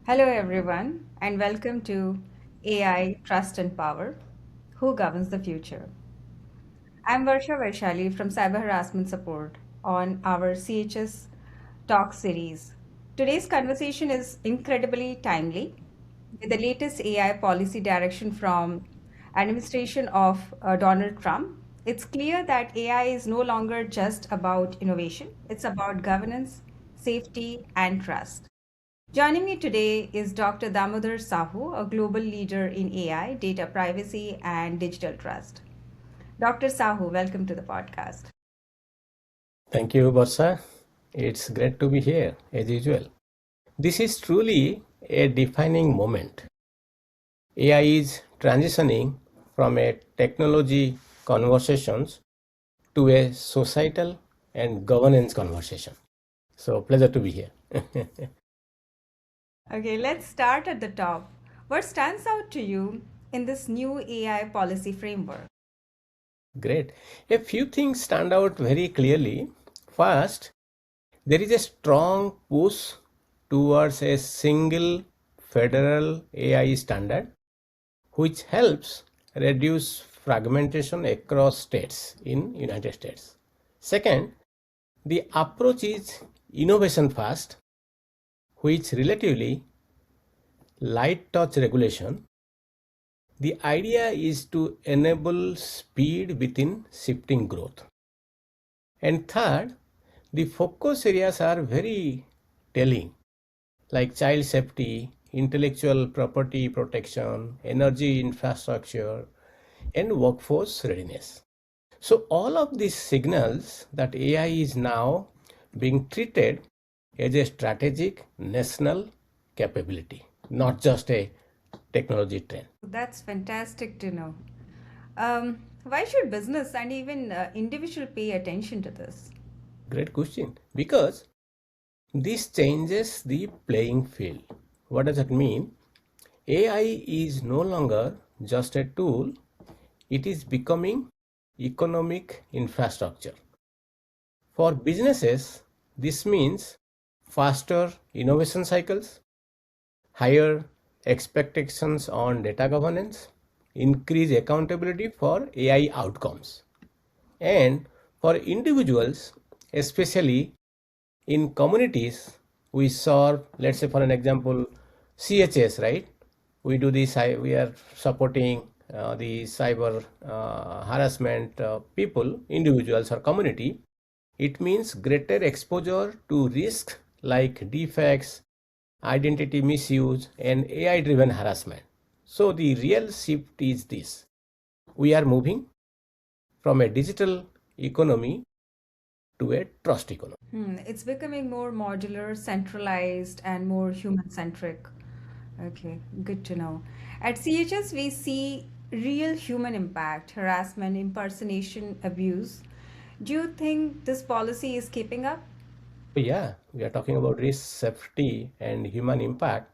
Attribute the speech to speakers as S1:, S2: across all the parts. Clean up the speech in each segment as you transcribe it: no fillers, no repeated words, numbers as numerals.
S1: Hello, everyone, and welcome to AI Trust and Power Who Governs the Future? I'm Varsha Vaishali from Cyber Harassment Support on our CHS Talk series. Today's conversation is incredibly timely with the latest AI policy direction from administration of Donald Trump. It's clear that AI is no longer just about innovation, it's about governance, safety, and trust. Joining me today is Dr. Damodar Sahu, a global leader in AI, data privacy, and digital trust. Dr. Sahu, welcome to the podcast.
S2: Thank you, Barsa. It's great to be here, as usual. This is truly a defining moment. AI is transitioning from a technology conversations to a societal and governance conversation. So, pleasure to be here.
S1: Okay, let's start at the top. What stands out to you in this new AI policy framework?
S2: Great. A few things stand out very clearly. First, there is a strong push towards a single federal AI standard which helps reduce fragmentation across states in United States. Second, the approach is innovation first, which relatively light touch regulation. The idea is to enable speed within shifting growth. And third, the focus areas are very telling, like child safety, intellectual property protection, energy infrastructure, and workforce readiness. So, all of these signals that AI is now being treated as a strategic national capability, not just a technology trend.
S1: That's fantastic to know. Why should business and even individual pay attention to this?
S2: Great question. Because this changes the playing field. What does that mean? AI is no longer just a tool, it is becoming economic infrastructure. For businesses, this means faster innovation cycles, higher expectations on data governance, increased accountability for AI outcomes. And for individuals, especially in communities, we serve, let's say for an example, CHS, right? We do this, we are supporting the cyber harassment people, individuals or community. It means greater exposure to risks like defects, identity misuse, and AI driven harassment. So, the real shift is this: we are moving from a digital economy to a trust economy.
S1: It's becoming more modular, centralized, and more human centric. Okay, good to know. At CHS, we see real human impact, harassment, impersonation, abuse. Do you think this policy is keeping up?
S2: Yeah, we are talking about risk, safety, and human impact.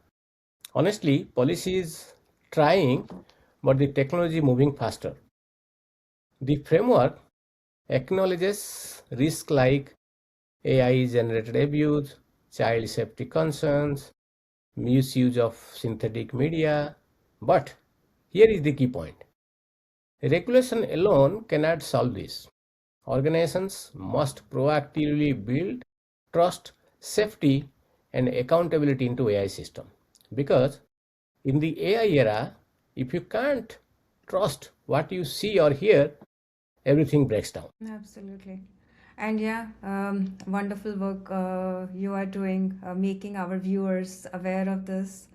S2: Honestly, policy is trying, but the technology moving faster. The framework acknowledges risk like AI generated abuse, child safety concerns, misuse of synthetic media. But here is the key point: regulation alone cannot solve this. Organizations must proactively build trust, safety, and accountability into AI system. Because in the AI era, if you can't trust what you see or hear, everything breaks down.
S1: Absolutely. And yeah, wonderful work you are doing, making our viewers aware of this.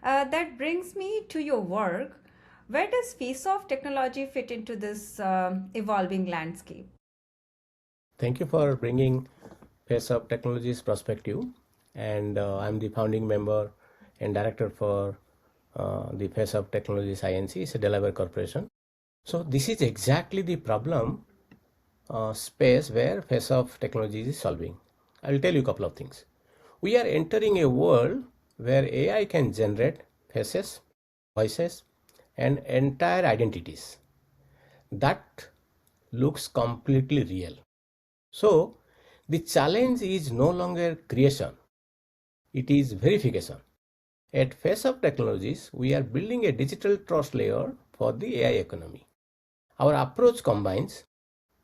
S1: That brings me to your work. Where does face-off technology fit into this evolving landscape?
S2: Thank you for bringing Face Up Technologies perspective. And I'm the founding member and director for the Face Up Technologies INC. It's a Delaware corporation. So this is exactly the problem space where Face Off Technologies is solving. I will tell you a couple of things. We are entering a world where AI can generate faces, voices, and entire identities that looks completely real. So the challenge is no longer creation, it is verification. At Face of Technologies, we are building a digital trust layer for the AI economy. Our approach combines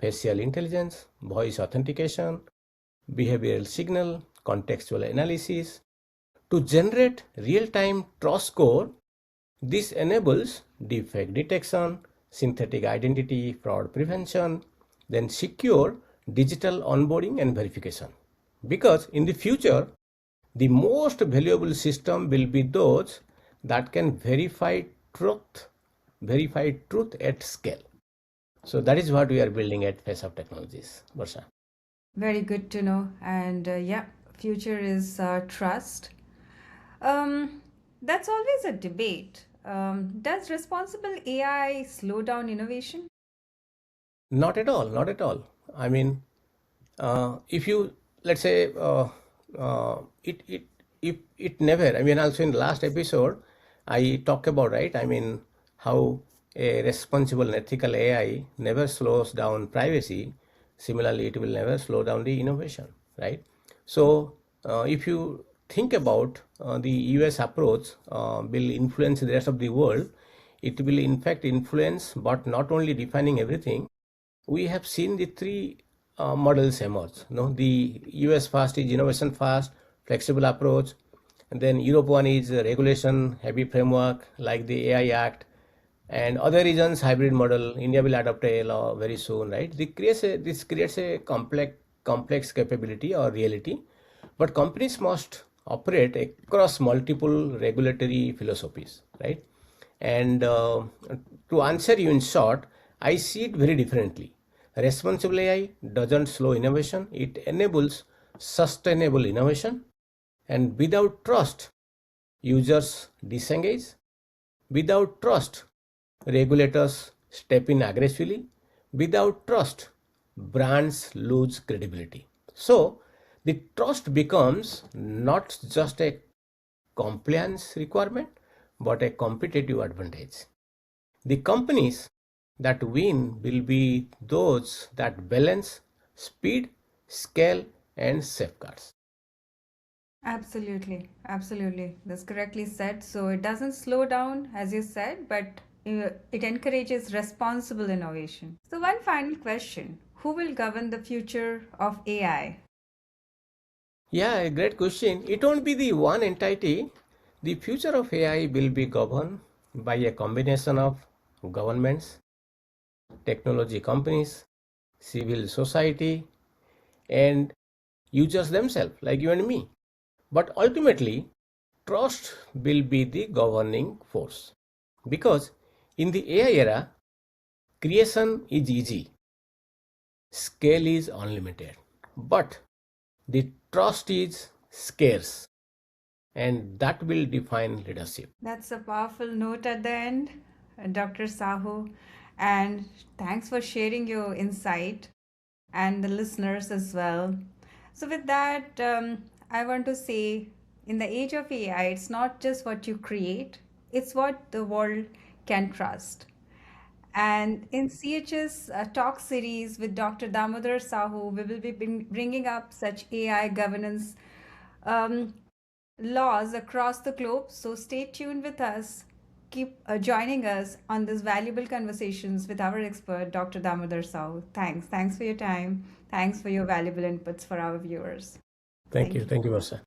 S2: facial intelligence, voice authentication, behavioral signal, contextual analysis to generate real-time trust score. This enables defect detection, synthetic identity, fraud prevention, then secure digital onboarding and verification. Because in the future, the most valuable system will be those that can verify truth at scale. So that is what we are building at Face of Technologies, Varsha.
S1: Very good to know. And yeah, future is trust. That's always a debate. Does responsible AI slow down innovation?
S2: Not at all, not at all. I mean, if you let's say it if it never. I mean, also in the last episode, I talk about, right. I mean, how a responsible and ethical AI never slows down privacy. Similarly, it will never slow down the innovation, right? So, if you think about the US approach will influence the rest of the world, it will in fact influence, but not only defining everything. We have seen the three models emerge. The US first is innovation first, flexible approach, and then Europe one is a regulation heavy framework like the AI Act, and other regions hybrid model. India will adopt a law very soon, right? This creates a complex capability or reality, but companies must operate across multiple regulatory philosophies, right? And to answer you in short, I see it very differently. Responsible AI doesn't slow innovation, it enables sustainable innovation. And without trust, users disengage. Without trust, regulators step in aggressively. Without trust, brands lose credibility. So, the trust becomes not just a compliance requirement but a competitive advantage. The companies that win will be those that balance speed, scale, and safeguards.
S1: Absolutely, absolutely. That's correctly said. So it doesn't slow down, as you said, but it encourages responsible innovation. So, one final question: who will govern the future of AI?
S2: Yeah, a great question. It won't be the one entity. The future of AI will be governed by a combination of governments, technology companies, civil society, and users themselves, like you and me. But ultimately, trust will be the governing force. Because in the AI era, creation is easy, scale is unlimited, but the trust is scarce, and that will define leadership.
S1: That's a powerful note at the end, Dr. Sahu. And thanks for sharing your insight and the listeners as well. So, with that, I want to say in the age of AI, it's not just what you create, it's what the world can trust. And in CHS talk series with Dr. Damodar Sahu, we will be bringing up such AI governance um, laws across the globe. So stay tuned with us. Keep joining us on these valuable conversations with our expert, Dr. Damodar Sahu. Thanks. Thanks for your time. Thanks for your valuable inputs for our viewers.
S2: Thank
S1: Thank
S2: you.
S1: you.
S2: Thank you, Varsha.